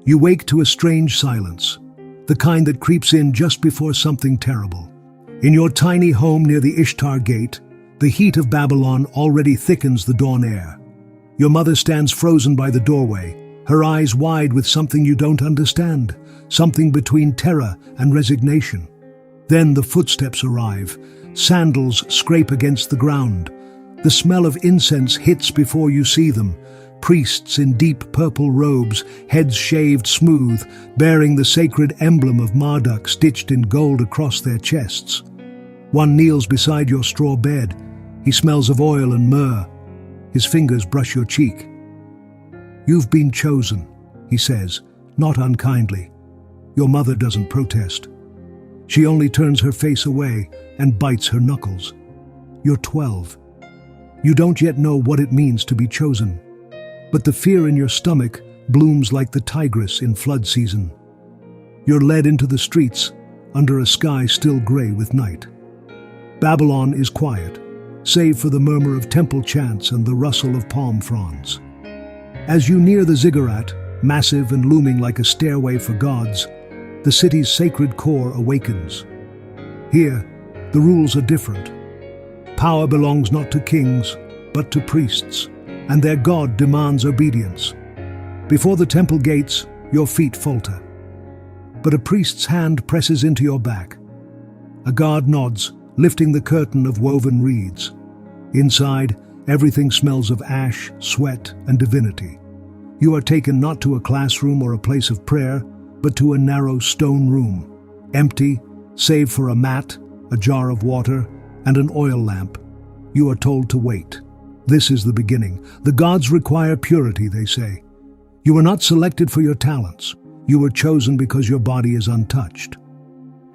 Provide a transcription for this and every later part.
You wake to a strange silence, the kind that creeps in just before something terrible. In your tiny home near the Ishtar Gate, the heat of Babylon already thickens the dawn air. Your mother stands frozen by the doorway, her eyes wide with something you don't understand, something between terror and resignation. Then the footsteps arrive, sandals scrape against the ground. The smell of incense hits before you see them, priests in deep purple robes, heads shaved smooth, bearing the sacred emblem of Marduk stitched in gold across their chests. One kneels beside your straw bed. He smells of oil and myrrh. His fingers brush your cheek. "You've been chosen," he says, not unkindly. Your mother doesn't protest. She only turns her face away and bites her knuckles. You're 12. You don't yet know what it means to be chosen. But the fear in your stomach blooms like the Tigris in flood season. You're led into the streets under a sky still gray with night. Babylon is quiet, save for the murmur of temple chants and the rustle of palm fronds. As you near the ziggurat, massive and looming like a stairway for gods, the city's sacred core awakens. Here, the rules are different. Power belongs not to kings, but to priests, and their god demands obedience. Before the temple gates, your feet falter. But a priest's hand presses into your back. A guard nods, lifting the curtain of woven reeds. Inside, everything smells of ash, sweat, and divinity. You are taken not to a classroom or a place of prayer, but to a narrow stone room, empty, save for a mat, a jar of water, and an oil lamp. You are told to wait. This is the beginning. The gods require purity, they say. You were not selected for your talents. You were chosen because your body is untouched.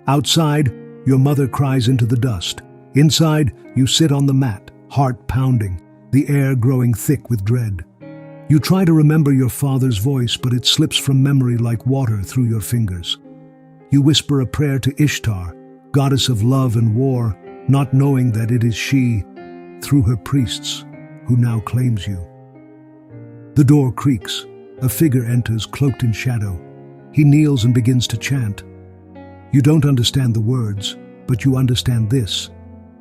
Outside, your mother cries into the dust. Inside, you sit on the mat, heart pounding, the air growing thick with dread. You try to remember your father's voice, but it slips from memory like water through your fingers. You whisper a prayer to Ishtar, goddess of love and war, not knowing that it is she, through her priests, who now claims you. The door creaks. A figure enters, cloaked in shadow. He kneels and begins to chant. You don't understand the words, but you understand this.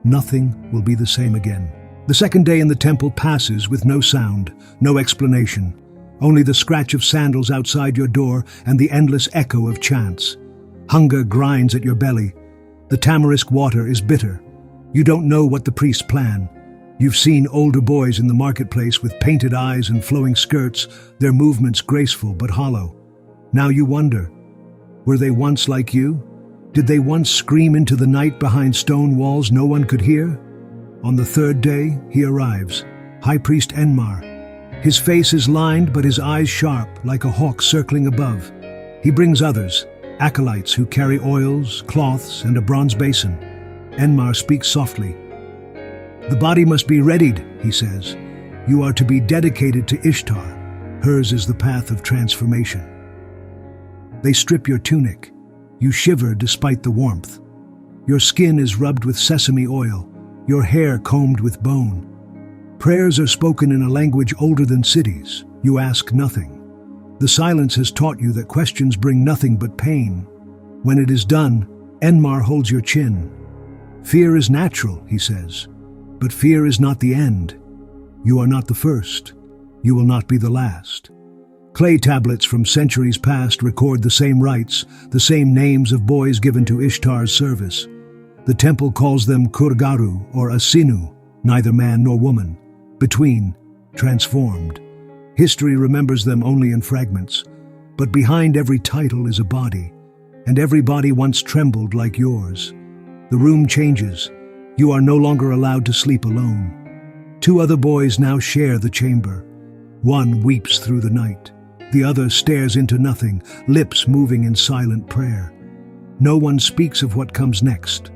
Nothing will be the same again. The second day in the temple passes with no sound, no explanation. Only the scratch of sandals outside your door and the endless echo of chants. Hunger grinds at your belly. The tamarisk water is bitter. You don't know what the priests plan. You've seen older boys in the marketplace with painted eyes and flowing skirts, their movements graceful but hollow. Now you wonder, were they once like you? Did they once scream into the night behind stone walls no one could hear? On the third day, he arrives, High Priest Enmar. His face is lined but his eyes sharp, like a hawk circling above. He brings others, acolytes who carry oils, cloths, and a bronze basin. Enmar speaks softly. The body must be readied, he says. You are to be dedicated to Ishtar. Hers is the path of transformation. They strip your tunic. You shiver despite the warmth. Your skin is rubbed with sesame oil, your hair combed with bone. Prayers are spoken in a language older than cities. You ask nothing. The silence has taught you that questions bring nothing but pain. When it is done, Enmar holds your chin. Fear is natural, he says. But fear is not the end. You are not the first. You will not be the last. Clay tablets from centuries past record the same rites, the same names of boys given to Ishtar's service. The temple calls them Kurgaru or Asinu, neither man nor woman. Between, transformed. History remembers them only in fragments. But behind every title is a body, and every body once trembled like yours. The room changes. You are no longer allowed to sleep alone. Two other boys now share the chamber. One weeps through the night. The other stares into nothing, lips moving in silent prayer. No one speaks of what comes next,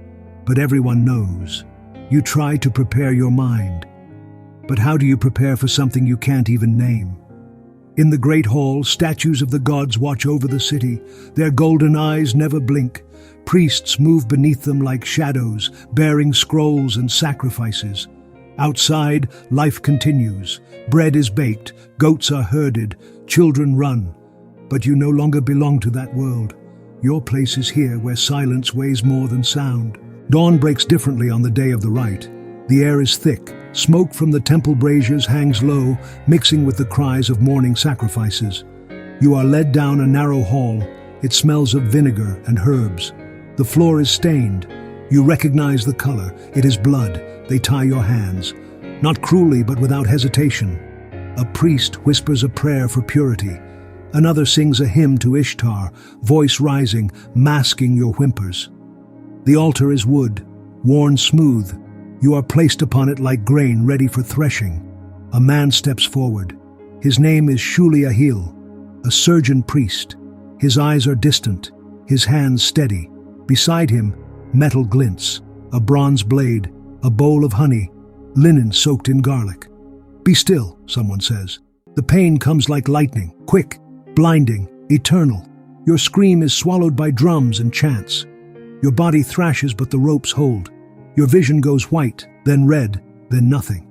but everyone knows. You try to prepare your mind. But how do you prepare for something you can't even name? In the great hall, statues of the gods watch over the city. Their golden eyes never blink. Priests move beneath them like shadows, bearing scrolls and sacrifices. Outside, life continues. Bread is baked, goats are herded, children run. But you no longer belong to that world. Your place is here where silence weighs more than sound. Dawn breaks differently on the day of the rite. The air is thick. Smoke from the temple braziers hangs low, mixing with the cries of morning sacrifices. You are led down a narrow hall. It smells of vinegar and herbs. The floor is stained. You recognize the color. It is blood. They tie your hands. Not cruelly, but without hesitation. A priest whispers a prayer for purity. Another sings a hymn to Ishtar, voice rising, masking your whimpers. The altar is wood, worn smooth. You are placed upon it like grain ready for threshing. A man steps forward. His name is Shuli Ahil, a surgeon priest. His eyes are distant, his hands steady. Beside him, metal glints, a bronze blade, a bowl of honey, linen soaked in garlic. "Be still," someone says. The pain comes like lightning, quick, blinding, eternal. Your scream is swallowed by drums and chants. Your body thrashes, but the ropes hold. Your vision goes white, then red, then nothing.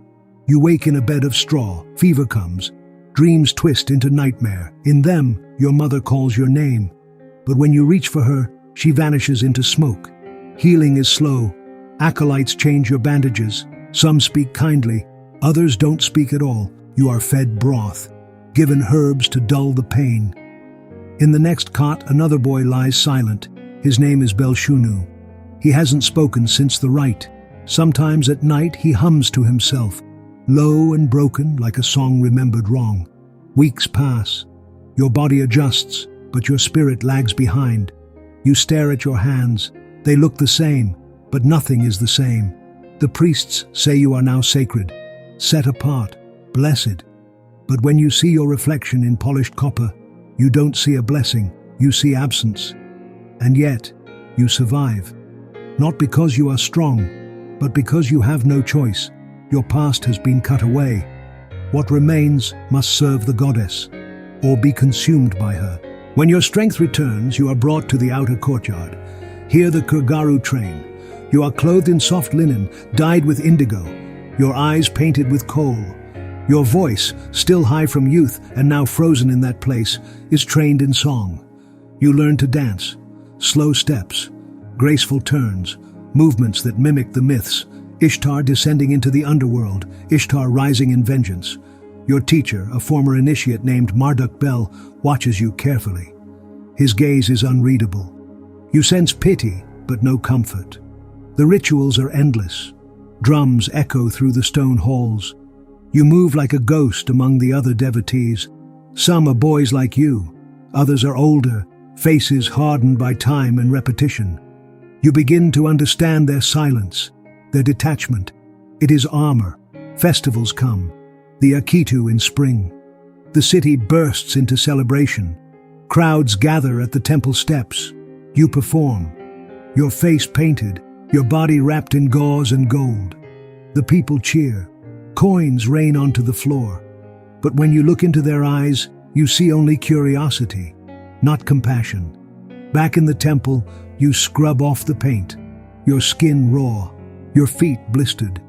You wake in a bed of straw. Fever comes. Dreams twist into nightmare. In them, your mother calls your name. But when you reach for her, she vanishes into smoke. Healing is slow. Acolytes change your bandages. Some speak kindly. Others don't speak at all. You are fed broth, given herbs to dull the pain. In the next cot, another boy lies silent. His name is Belshunu. He hasn't spoken since the rite. Sometimes at night he hums to himself, low and broken like a song remembered wrong. Weeks pass. Your body adjusts, but your spirit lags behind. You stare at your hands. They look the same, but nothing is the same. The priests say you are now sacred, set apart, blessed. But when you see your reflection in polished copper, you don't see a blessing, you see absence. And yet, you survive. Not because you are strong, but because you have no choice. Your past has been cut away. What remains must serve the goddess, or be consumed by her. When your strength returns, you are brought to the outer courtyard. Here the Kurgaru train. You are clothed in soft linen, dyed with indigo, your eyes painted with coal. Your voice, still high from youth and now frozen in that place, is trained in song. You learn to dance, slow steps, graceful turns, movements that mimic the myths. Ishtar descending into the underworld, Ishtar rising in vengeance. Your teacher, a former initiate named Marduk Bel, watches you carefully. His gaze is unreadable. You sense pity, but no comfort. The rituals are endless. Drums echo through the stone halls. You move like a ghost among the other devotees. Some are boys like you. Others are older, faces hardened by time and repetition. You begin to understand their silence, their detachment. It is armor. Festivals come. The Akitu in spring. The city bursts into celebration. Crowds gather at the temple steps. You perform. Your face painted, your body wrapped in gauze and gold. The people cheer. Coins rain onto the floor. But when you look into their eyes, you see only curiosity, not compassion. Back in the temple, you scrub off the paint. Your skin raw, your feet blistered.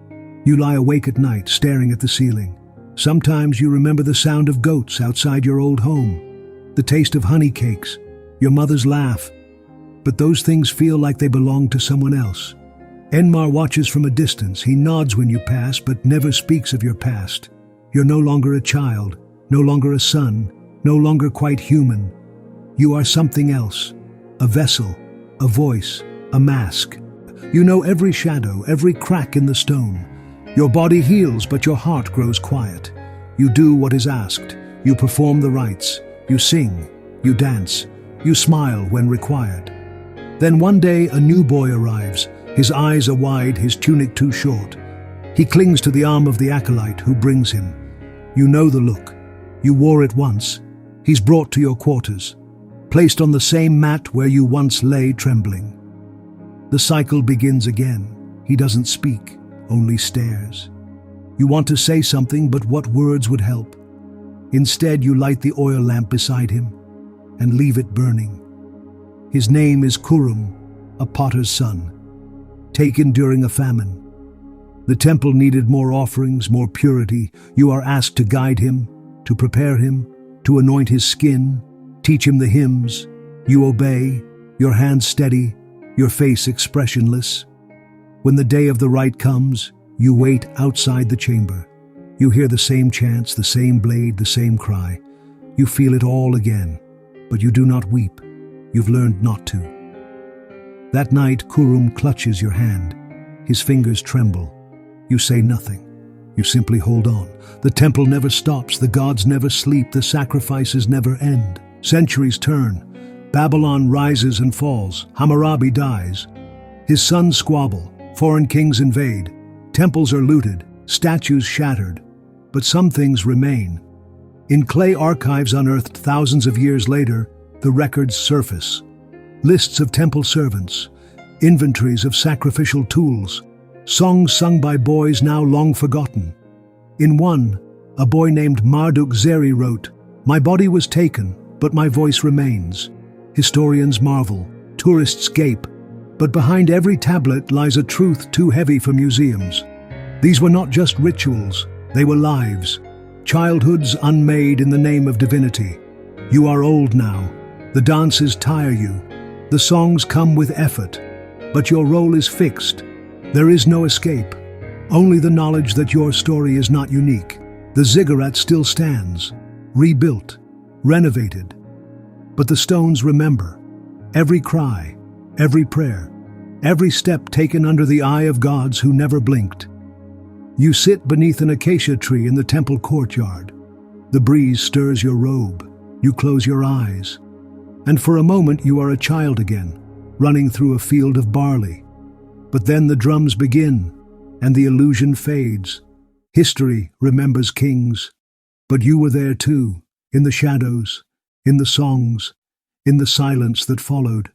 You lie awake at night, staring at the ceiling. Sometimes you remember the sound of goats outside your old home, the taste of honey cakes, your mother's laugh. But those things feel like they belong to someone else. Enmar watches from a distance. He nods when you pass, but never speaks of your past. You're no longer a child, no longer a son, no longer quite human. You are something else, a vessel, a voice, a mask. You know every shadow, every crack in the stone. Your body heals, but your heart grows quiet. You do what is asked. You perform the rites. You sing. You dance. You smile when required. Then one day a new boy arrives. His eyes are wide, his tunic too short. He clings to the arm of the acolyte who brings him. You know the look. You wore it once. He's brought to your quarters, placed on the same mat where you once lay trembling. The cycle begins again. He doesn't speak, only stares. You want to say something, but what words would help? Instead, you light the oil lamp beside him and leave it burning. His name is Kurum, a potter's son, taken during a famine. The temple needed more offerings, more purity. You are asked to guide him, to prepare him, to anoint his skin, Teach him the hymns. You obey, your hands steady, your face expressionless. When the day of the rite comes, you wait outside the chamber. You hear the same chants, the same blade, the same cry. You feel it all again, but you do not weep. You've learned not to. That night, Kurum clutches your hand. His fingers tremble. You say nothing. You simply hold on. The temple never stops, the gods never sleep, the sacrifices never end. Centuries turn. Babylon rises and falls. Hammurabi dies. His sons squabble. Foreign kings invade. Temples are looted. Statues shattered. But some things remain. In clay archives unearthed thousands of years later, the records surface. Lists of temple servants, inventories of sacrificial tools, songs sung by boys now long forgotten. In one, a boy named Marduk Zeri wrote, "My body was taken, but my voice remains." Historians marvel, tourists gape, but behind every tablet lies a truth too heavy for museums. These were not just rituals, they were lives. Childhoods unmade in the name of divinity. You are old now. The dances tire you. The songs come with effort. But your role is fixed. There is no escape. Only the knowledge that your story is not unique. The ziggurat still stands, rebuilt, renovated. But the stones remember. Every cry, every prayer, every step taken under the eye of gods who never blinked. You sit beneath an acacia tree in the temple courtyard. The breeze stirs your robe. You close your eyes. And for a moment you are a child again, running through a field of barley. But then the drums begin, and the illusion fades. History remembers kings. But you were there too, in the shadows, in the songs, in the silence that followed.